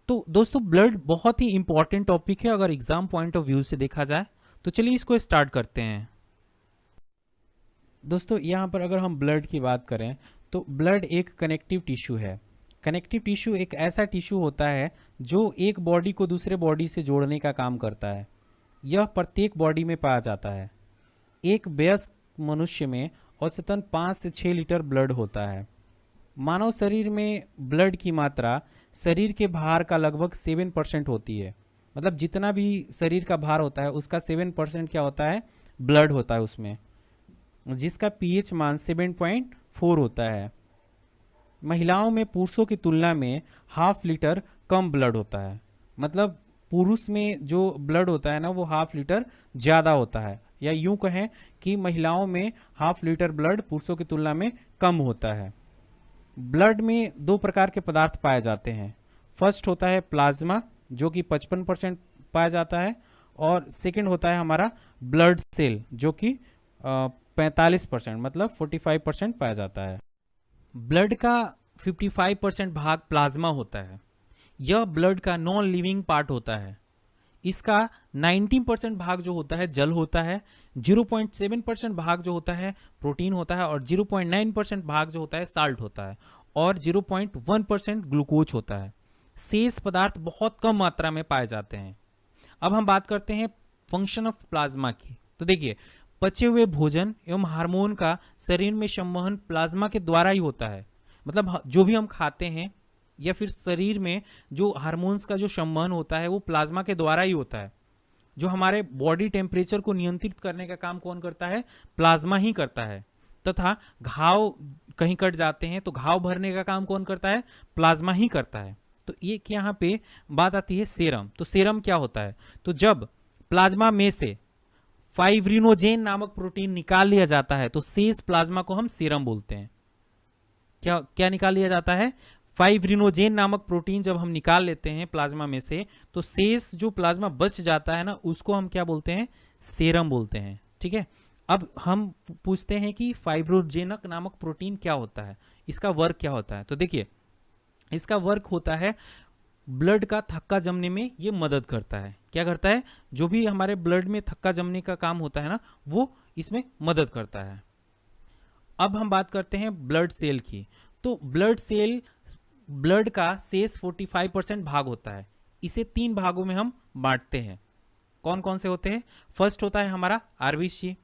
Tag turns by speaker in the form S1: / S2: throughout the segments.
S1: तो दोस्तों ब्लड बहुत ही इंपॉर्टेंट टॉपिक है अगर एग्जाम पॉइंट ऑफ व्यू से देखा जाए। तो चलिए इसको स्टार्ट करते हैं। दोस्तों यहाँ पर अगर हम ब्लड की बात करें तो ब्लड एक कनेक्टिव टिश्यू है। कनेक्टिव टिश्यू एक ऐसा टिश्यू होता है जो एक बॉडी को दूसरे बॉडी से जोड़ने का काम करता है। यह प्रत्येक बॉडी में पाया जाता है। एक वयस्क मनुष्य में औसतन 5 से 6 लीटर ब्लड होता है। मानव शरीर में ब्लड की मात्रा शरीर के भार का लगभग 7% होती है। मतलब जितना भी शरीर का भार होता है उसका 7% क्या होता है, ब्लड होता है उसमें, जिसका पीएच मान 7.4 होता है। महिलाओं में पुरुषों की तुलना में हाफ लीटर कम ब्लड होता है। मतलब पुरुष में जो ब्लड होता है ना वो हाफ लीटर ज़्यादा होता है, या यूं कहें कि महिलाओं में हाफ लीटर ब्लड पुरुषों की तुलना में कम होता है। ब्लड में 2 प्रकार के पदार्थ पाए जाते हैं। फर्स्ट होता है प्लाज्मा जो कि 55% पाया जाता है, और सेकंड होता है हमारा ब्लड सेल जो कि 45% मतलब 45% पाया जाता है। ब्लड का 55% भाग प्लाज्मा होता है। यह ब्लड का नॉन लिविंग पार्ट होता है। इसका 19% भाग जो होता है जल होता है, 0.7% भाग जो होता है प्रोटीन होता है, और 0.9% भाग जो होता है साल्ट होता है, और 0.1% ग्लूकोज होता है। शेष पदार्थ बहुत कम मात्रा में पाए जाते हैं। अब हम बात करते हैं फंक्शन ऑफ प्लाज्मा की। तो देखिए, पचे हुए भोजन एवं हार्मोन का शरीर में संवहन प्लाज्मा के द्वारा ही होता है। मतलब जो भी हम खाते हैं या फिर शरीर में जो हार्मोन्स का जो संवहन होता है वो प्लाज्मा के द्वारा ही होता है। जो हमारे बॉडी टेम्परेचर को नियंत्रित करने का काम कौन करता है, प्लाज्मा ही करता है। तथा घाव कहीं कट जाते हैं तो घाव भरने का काम कौन करता है, प्लाज्मा ही करता है। तो एक यहाँ पे बात आती है सेरम। तो सेरम क्या होता है, तो जब प्लाज्मा में से फाइब्रिनोजेन नामक प्रोटीन निकाल लिया जाता है तो शेष प्लाज्मा को हम सेरम बोलते हैं। क्या क्या निकाल लिया जाता है, फाइब्रिनोजेन नामक प्रोटीन जब हम निकाल लेते हैं प्लाज्मा में से तो शेष जो प्लाज्मा बच जाता है ना उसको हम क्या बोलते हैं, सेरम बोलते हैं। ठीक है, अब हम पूछते हैं कि फाइब्रोजेनक नामक प्रोटीन क्या होता है, इसका वर्क क्या होता है। तो देखिए, इसका वर्क होता है ब्लड का थक्का जमने में ये मदद करता है। क्या करता है, जो भी हमारे ब्लड में थक्का जमने का काम होता है ना वो इसमें मदद करता है। अब हम बात करते हैं ब्लड सेल की। तो ब्लड सेल ब्लड का शेष 45% भाग होता है। इसे 3 भागों में हम बांटते हैं। कौन कौन से होते हैं, फर्स्ट होता है हमारा आरबीसी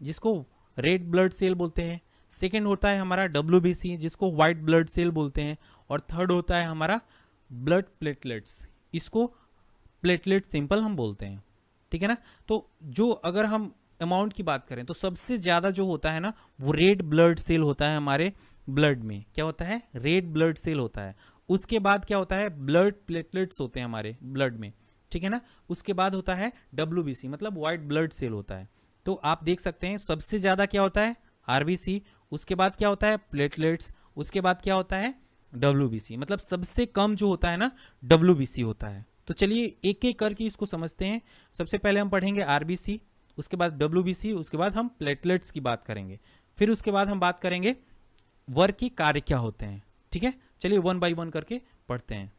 S1: जिसको रेड ब्लड सेल बोलते हैं, सेकेंड होता है हमारा डब्ल्यूबीसी जिसको व्हाइट ब्लड सेल बोलते हैं, और थर्ड होता है हमारा ब्लड प्लेटलेट्स, इसको प्लेटलेट सिंपल हम बोलते हैं। ठीक है ना। तो जो अगर हम अमाउंट की बात करें तो सबसे ज़्यादा जो होता है ना वो रेड ब्लड सेल होता है हमारे ब्लड में। क्या होता है, रेड ब्लड सेल होता है। उसके बाद क्या होता है, ब्लड प्लेटलेट्स होते हैं हमारे ब्लड में। ठीक है ना। उसके बाद होता है डब्ल्यूबीसी मतलब व्हाइट ब्लड सेल होता है। तो आप देख सकते हैं सबसे ज़्यादा क्या होता है, आरबीसी, उसके बाद क्या होता है प्लेटलेट्स, उसके बाद क्या होता है डब्ल्यूबीसी। मतलब सबसे कम जो होता है ना डब्ल्यूबीसी होता है। तो चलिए एक एक करके इसको समझते हैं। सबसे पहले हम पढ़ेंगे आरबीसी, उसके बाद डब्ल्यूबीसी, उसके बाद हम प्लेटलेट्स की बात करेंगे, फिर उसके बाद हम बात करेंगे वर्क के कार्य क्या होते हैं। ठीक है, चलिए 1 बाय 1 करके पढ़ते हैं।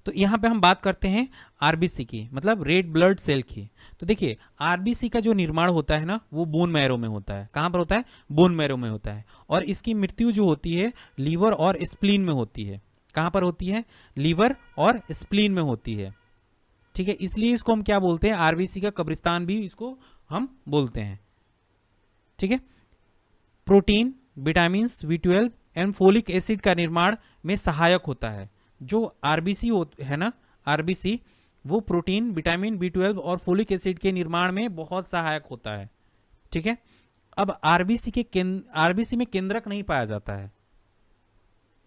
S1: तो यहाँ पे हम बात करते हैं आरबीसी की, मतलब रेड ब्लड सेल की। तो देखिए, आरबीसी का जो निर्माण होता है ना वो बोन मैरो में होता है। कहाँ पर होता है, बोन मैरो में होता है। और इसकी मृत्यु जो होती है लीवर और स्प्लीन में होती है। कहाँ पर होती है, लीवर और स्प्लीन में होती है। ठीक है, इसलिए इसको हम क्या बोलते हैं, आरबीसी का कब्रिस्तान भी इसको हम बोलते हैं। ठीक है, protein, vitamin B12 and folic acid का निर्माण में सहायक होता है। जो आरबीसी है ना, आरबीसी वो प्रोटीन, विटामिन B12 और फोलिक एसिड के निर्माण में बहुत सहायक होता है। ठीक है, अब आरबीसी में केंद्रक नहीं पाया जाता है।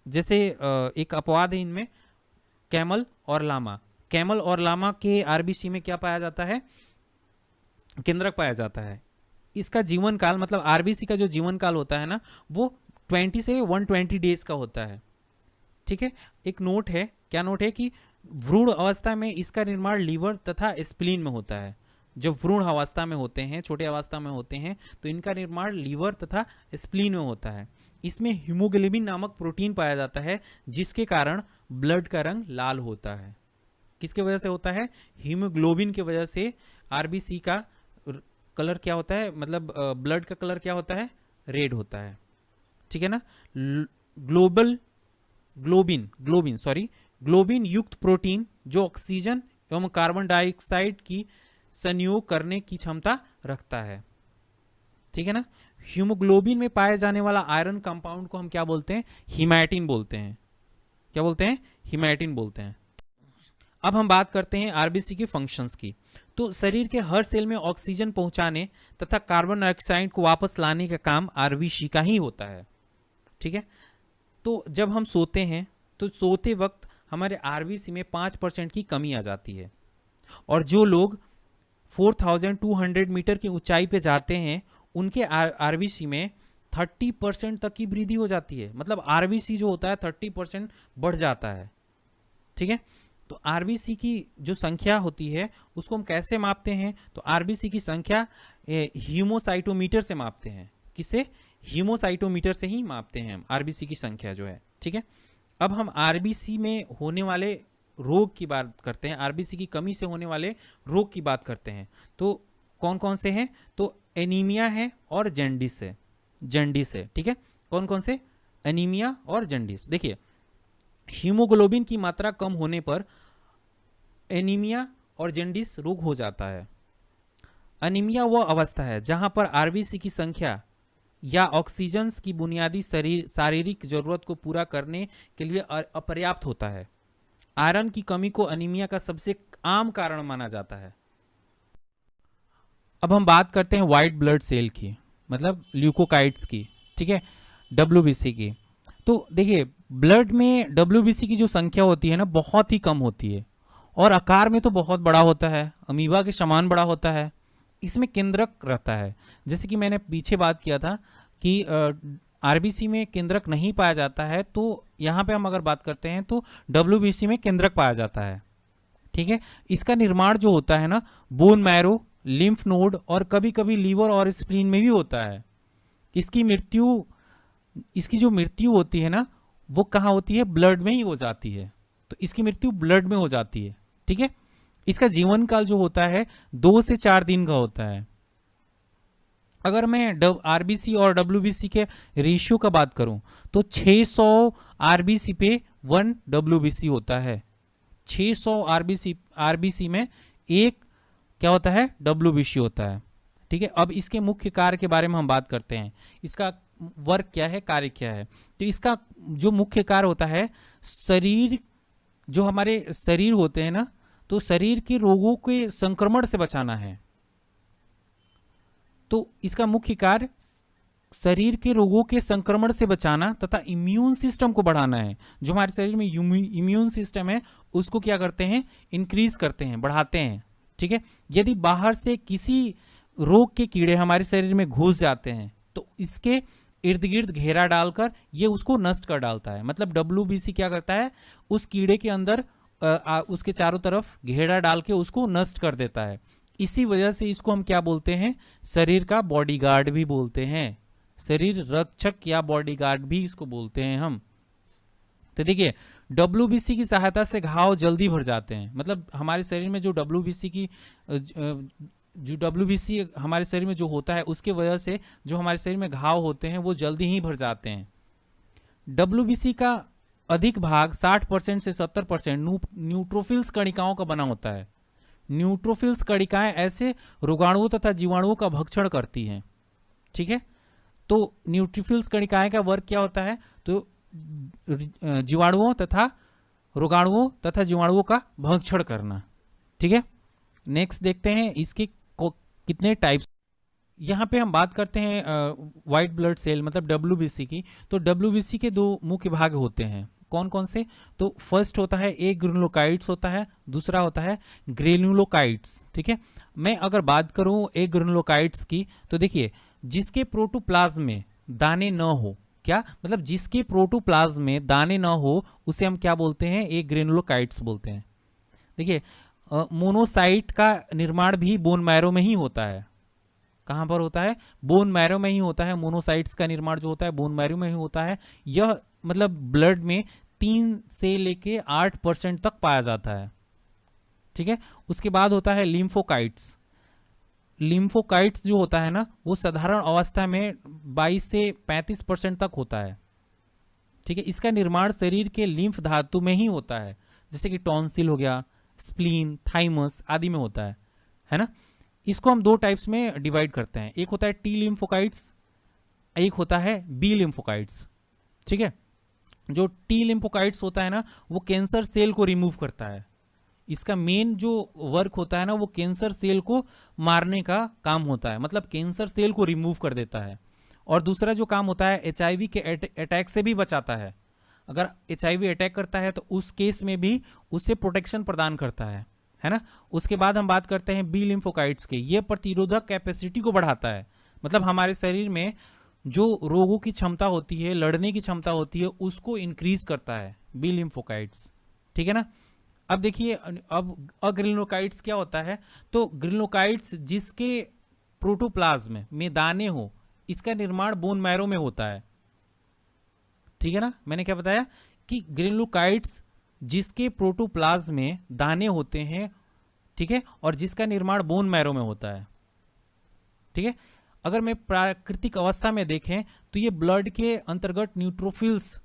S1: जैसे एक अपवाद है इनमें, कैमल और लामा। कैमल और लामा के आरबीसी में क्या पाया जाता है, केंद्रक पाया जाता है। इसका जीवन काल मतलब आरबीसी का जो जीवन काल होता है ना वो 20 से 120 डेज का होता है। ठीक है, एक नोट है, क्या नोट है कि भ्रूण अवस्था में इसका निर्माण लीवर तथा स्प्लीन में होता है। जब भ्रूण अवस्था में होते हैं, छोटे अवस्था में होते हैं तो इनका निर्माण लीवर तथा स्प्लीन में होता है। इसमें हीमोग्लोबिन नामक प्रोटीन पाया जाता है जिसके कारण ब्लड का रंग लाल होता है। किसके वजह से होता है? हीमोग्लोबिन की वजह से आरबीसी का कलर क्या होता है, मतलब ब्लड का कलर क्या होता है? रेड होता है। ठीक है ना। ग्लोबिन युक्त प्रोटीन जो ऑक्सीजन एवं कार्बन डाइऑक्साइड की संयोग करने की क्षमता रखता है। ठीक है ना। हीमोग्लोबिन में पाए जाने वाला आयरन कंपाउंड को हम क्या बोलते हैं? हीमैटिन बोलते हैं। क्या बोलते हैं? हीमैटिन बोलते हैं। अब हम बात करते हैं आरबीसी के फंक्शंस की। तो शरीर के हर सेल में ऑक्सीजन पहुंचाने तथा कार्बन डाइऑक्साइड को वापस लाने का काम आरबीसी का ही होता है। ठीक है। तो जब हम सोते हैं तो सोते वक्त हमारे आरबीसी में 5% की कमी आ जाती है, और जो लोग 4200 मीटर की ऊंचाई पे जाते हैं उनके आरबीसी में 30% तक की वृद्धि हो जाती है। मतलब आरबीसी जो होता है 30% बढ़ जाता है। ठीक है। तो आरबीसी की जो संख्या होती है उसको हम कैसे मापते हैं? तो आरबीसी की संख्या हीमोसाइटोमीटर से मापते हैं। किसे? हीमोसाइटोमीटर से ही मापते हैं हम आरबीसी की संख्या जो है। ठीक है। अब हम आरबीसी में होने वाले रोग की बात करते हैं, आरबीसी की कमी से होने वाले रोग की बात करते हैं। तो कौन कौन से हैं? तो एनीमिया है और जॉन्डिस है। ठीक है। कौन कौन से? एनीमिया और जॉन्डिस। देखिए, हीमोग्लोबिन की मात्रा कम होने पर एनीमिया और जॉन्डिस रोग हो जाता है। एनीमिया वह अवस्था है जहां पर आरबीसी की संख्या या ऑक्सीजन की बुनियादी शारीरिक जरूरत को पूरा करने के लिए अपर्याप्त होता है। आयरन की कमी को एनीमिया का सबसे आम कारण माना जाता है। अब हम बात करते हैं व्हाइट ब्लड सेल की, मतलब ल्यूकोकाइट्स की। ठीक है। डब्ल्यूबीसी की। तो देखिए, ब्लड में डब्ल्यूबीसी की जो संख्या होती है ना, बहुत ही कम होती है, और आकार में तो बहुत बड़ा होता है, अमीबा के समान बड़ा होता है। इसमें केंद्रक रहता है। जैसे कि मैंने पीछे बात किया था कि आरबीसी में केंद्रक नहीं पाया जाता है, तो यहाँ पे हम अगर बात करते हैं तो डब्ल्यूबीसी में केंद्रक पाया जाता है। ठीक है। इसका निर्माण जो होता है ना, बोन मैरो, लिम्फ नोड और कभी कभी लीवर और स्प्लीन में भी होता है। इसकी जो मृत्यु होती है ना, वो कहाँ होती है? ब्लड में ही हो जाती है। तो इसकी मृत्यु ब्लड में हो जाती है। ठीक है। इसका जीवन काल जो होता है 2 से 4 दिन का होता है। अगर मैं आरबीसी और डब्ल्यूबीसी के रेशियो का बात करूं तो 600 आरबीसी पे 1 डब्ल्यूबीसी होता है। 600 आरबीसी में एक क्या होता है? डब्ल्यूबीसी होता है। ठीक है। अब इसके मुख्य कार्य के बारे में हम बात करते हैं। इसका वर्क क्या है, कार्य क्या है? तो इसका जो मुख्य कार्य होता है, जो हमारे शरीर होते हैं ना, तो शरीर के रोगों के संक्रमण से बचाना है। तो इसका मुख्य कार्य शरीर के रोगों के संक्रमण से बचाना तथा इम्यून सिस्टम को बढ़ाना है। जो हमारे शरीर में इम्यून सिस्टम है उसको क्या करते हैं? इंक्रीज करते हैं, बढ़ाते हैं। ठीक है। यदि बाहर से किसी रोग के कीड़े हमारे शरीर में घुस जाते हैं तो इसके इर्द गिर्द घेरा डालकर ये उसको नष्ट कर डालता है। मतलब डब्ल्यूबीसी क्या करता है? उस कीड़े के अंदर उसके चारों तरफ घेरा डाल के उसको नष्ट कर देता है। इसी वजह से इसको हम क्या बोलते हैं? शरीर का बॉडीगार्ड भी बोलते हैं। शरीर रक्षक या बॉडीगार्ड भी इसको बोलते हैं हम। तो देखिए, डब्ल्यूबीसी की सहायता से घाव जल्दी भर जाते हैं। मतलब हमारे शरीर में जो डब्ल्यूबीसी हमारे शरीर में जो होता है उसके वजह से जो हमारे शरीर में घाव होते हैं वो जल्दी ही भर जाते हैं। डब्ल्यूबीसी का अधिक भाग 60% से 70% न्यूट्रोफिल्स कणिकाओं का बना होता है। न्यूट्रोफिल्स कणिकाएं ऐसे रोगाणुओं तथा जीवाणुओं का भक्षण करती हैं। ठीक है। तो न्यूट्रोफिल्स कणिकाएं का वर्क क्या होता है? तो जीवाणुओं तथा रोगाणुओं तथा जीवाणुओं का भक्षण करना। ठीक है। नेक्स्ट देखते हैं इसके कितने टाइप्स। यहाँ पे हम बात करते हैं व्हाइट ब्लड सेल मतलब डब्ल्यूबीसी की। तो डब्ल्यूबीसी के 2 मुख्य भाग होते हैं। कौन कौन से? तो फर्स्ट होता है ए ग्रेनुलोकाइट्स होता है, दूसरा होता है ग्रेनुलोकाइट्स। ठीक है। मैं अगर बात करूं ए ग्रेनुलोकाइट्स की, तो देखिए, जिसके प्रोटोप्लाज्म में दाने न हो, क्या मतलब जिसके प्रोटोप्लाज्म में दाने न हो उसे हम क्या बोलते हैं? ए ग्रेनुलोकाइट्स बोलते हैं। देखिए, मोनोसाइट का निर्माण भी बोन मैरो में ही होता है। कहाँ पर होता है? बोन मैरो में ही होता है। मोनोसाइट्स का निर्माण जो होता है बोन मैरो में ही होता है। यह मतलब ब्लड में 3 से लेके 8% तक पाया जाता है। ठीक है, उसके बाद होता है लिम्फोकाइट्स। लिम्फोकाइट्स जो होता है ना, वो साधारण अवस्था में 22 से 35% तक होता है। ठीक है, इसका निर्माण शरीर के लिम्फ धातु में ही होता है, जैसे कि टॉन्सिल हो गया, स्प्लीन, थाइमस आदि में होता है ना। इसको हम 2 टाइप्स में डिवाइड करते हैं, एक होता है टी लिम्फोकाइट्स, एक होता है बी लिम्फोकाइट्स। ठीक है, जो टी लिम्फोकाइट्स होता है ना, वो कैंसर सेल को रिमूव करता है। इसका मेन जो वर्क होता है ना, वो कैंसर सेल को मारने का काम होता है, मतलब कैंसर सेल को रिमूव कर देता है। और दूसरा जो काम होता है, एचआईवी के अटैक से भी बचाता है। अगर एचआईवी अटैक करता है तो उस केस में भी उससे प्रोटेक्शन प्रदान करता है ना। उसके बाद हम बात करते हैं बी लिम्फोकाइट्स के। ये प्रतिरोधक कैपेसिटी को बढ़ाता है, मतलब हमारे शरीर में जो रोगों की क्षमता होती है, लड़ने की क्षमता होती है, उसको इंक्रीज करता है बी लिम्फोकाइट्स। ठीक है ना। अब देखिए, अब अग्रिनोकाइट्स क्या होता है? तो ग्रिनोकाइट्स जिसके प्रोटोप्लाज्म में दाने हो, इसका निर्माण बोन मैरो में होता है। ठीक है ना, मैंने क्या बताया कि ग्रिनोकाइट्स जिसके प्रोटोप्लाज्म में दाने होते हैं, ठीक है, और जिसका निर्माण बोन मैरो में होता है। ठीक है, अगर मैं प्राकृतिक अवस्था में देखें तो ये ब्लड के अंतर्गत न्यूट्रोफिल्स,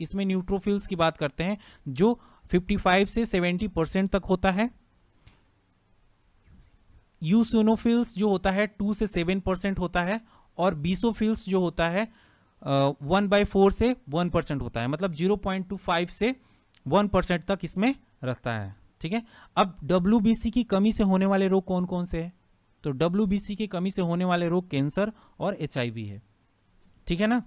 S1: इसमें न्यूट्रोफिल्स की बात करते हैं, जो 55 से 70% तक होता है। यूसिनोफिल्स जो होता है 2 से 7% होता है, और बीसोफिल्स जो होता है 1/4 से 1% होता है, मतलब 0.25 से 1% तक इसमें रखता है। ठीक है, अब WBC की कमी से होने वाले रोग कौन कौन से हैं? तो WBC की कमी से होने वाले रोग कैंसर और HIV है। ठीक है ना।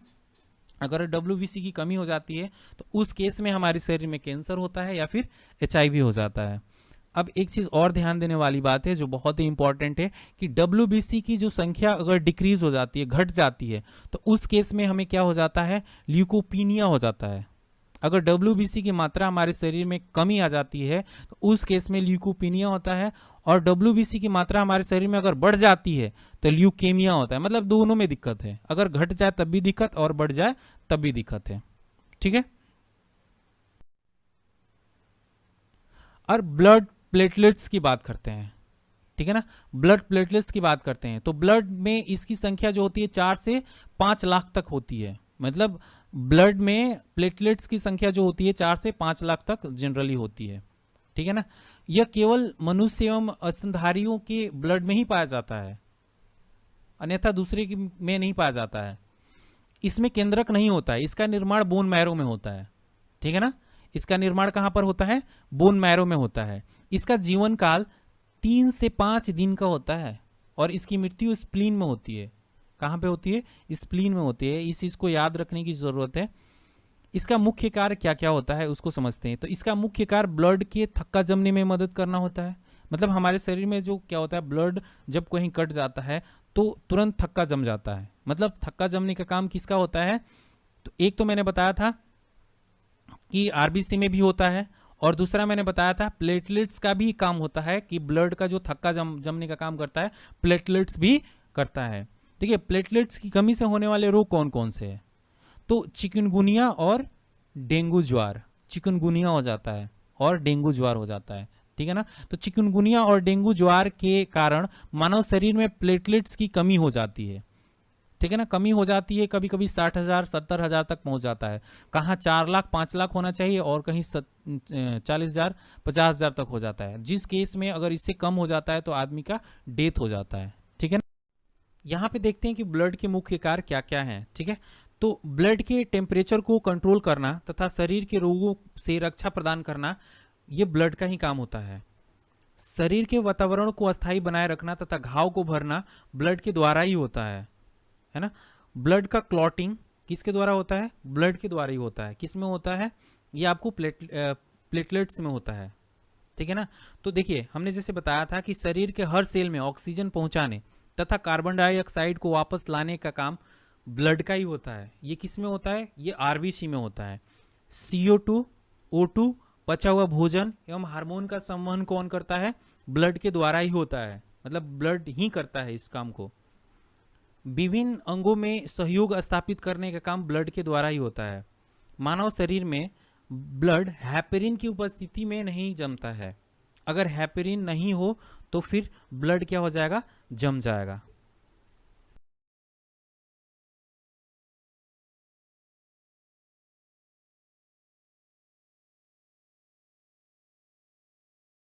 S1: अगर WBC की कमी हो जाती है तो उस केस में हमारे शरीर में कैंसर होता है या फिर HIV हो जाता है। अब एक चीज और ध्यान देने वाली बात है जो बहुत ही इंपॉर्टेंट है कि WBC की जो संख्या अगर डिक्रीज हो जाती है, घट जाती है, तो उस केस में हमें क्या हो जाता है? ल्यूकोपीनिया हो जाता है। अगर WBC की मात्रा हमारे शरीर में कमी आ जाती है तो उस केस में ल्यूकोपीनिया होता है, और WBC की मात्रा हमारे शरीर में अगर बढ़ जाती है तो ल्यूकेमिया होता है। मतलब दोनों में दिक्कत है, अगर घट जाए तब भी दिक्कत और बढ़ जाए तब भी दिक्कत है। ठीक है, और ब्लड प्लेटलेट्स की बात करते हैं। ठीक है ना, ब्लड प्लेटलेट्स की बात करते हैं तो ब्लड में इसकी संख्या जो होती है 4 से 5 लाख तक होती है। मतलब ब्लड में प्लेटलेट्स की संख्या जो होती है 4 से 5 लाख तक जनरली होती है। ठीक है ना, यह केवल मनुष्य एवं स्तनधारियों के ब्लड में ही पाया जाता है, अन्यथा दूसरे में नहीं पाया जाता है। इसमें केंद्रक नहीं होता है, इसका निर्माण बोन मैरो में होता है। ठीक है ना, इसका निर्माण कहां पर होता है? बोन मैरो में होता है। इसका जीवन काल 3 से 5 दिन का होता है, और इसकी मृत्यु स्प्लीन में होती है। कहां पे होती है? स्प्लीन में होती है। इस चीज को याद रखने की जरूरत है। इसका मुख्य कार्य क्या क्या होता है उसको समझते हैं। तो इसका मुख्य कार्य ब्लड के थक्का जमने में मदद करना होता है। मतलब हमारे शरीर में जो क्या होता है, ब्लड जब कहीं कट जाता है तो तुरंत थक्का जम जाता है। मतलब थक्का जमने का काम किसका होता है? तो एक तो मैंने बताया था कि आरबीसी में भी होता है, और दूसरा मैंने बताया था प्लेटलेट्स का भी काम होता है कि ब्लड का जो थक्का जमने का काम करता है प्लेटलेट्स भी करता है। देखिए, प्लेटलेट्स की कमी से होने वाले रोग कौन कौन से हैं? तो चिकनगुनिया और डेंगू ज्वार। चिकनगुनिया हो जाता है और डेंगू ज्वार हो जाता है। ठीक है ना, तो चिकनगुनिया और डेंगू ज्वार के कारण मानव शरीर में प्लेटलेट्स की कमी हो जाती है। ठीक है ना, कमी हो जाती है, कभी कभी 60,000 70,000 तक पहुंच जाता है। कहाँ 4 लाख 5 लाख होना चाहिए और कहीं 40,000 50,000 तक हो जाता है। जिस केस में अगर इससे कम हो जाता है तो आदमी का डेथ हो जाता है। ठीक है ना, यहाँ पे देखते हैं कि ब्लड के मुख्य कार्य क्या क्या हैं। ठीक है, तो ब्लड के टेम्परेचर को कंट्रोल करना तथा शरीर के रोगों से रक्षा प्रदान करना, ये ब्लड का ही काम होता है। शरीर के वातावरण को अस्थायी बनाए रखना तथा घाव को भरना ब्लड के द्वारा ही होता है ना। ब्लड का क्लॉटिंग किसके द्वारा होता है? ब्लड के द्वारा ही होता है। किस में होता है? ये आपको प्लेटलेट्स में होता है। ठीक है ना, तो देखिए हमने जैसे बताया था कि शरीर के हर सेल में ऑक्सीजन पहुंचाने तथा कार्बन डाइऑक्साइड को वापस लाने का काम ब्लड का ही होता है। ये किस में होता है? ये आरबीसी में होता है। CO2, O2, पचा हुआ भोजन एवं हार्मोन का संवहन कौन करता है? ब्लड के द्वारा ही होता है। मतलब ब्लड ही करता है इस काम को। विभिन्न अंगों में सहयोग स्थापित करने का काम ब्लड के द्वारा ही होता है। मानव शरीर में ब्लड हेपेरिन की उपस्थिति में नहीं जमता है। अगर हेपेरिन नहीं हो तो फिर ब्लड क्या हो जाएगा, जम जाएगा।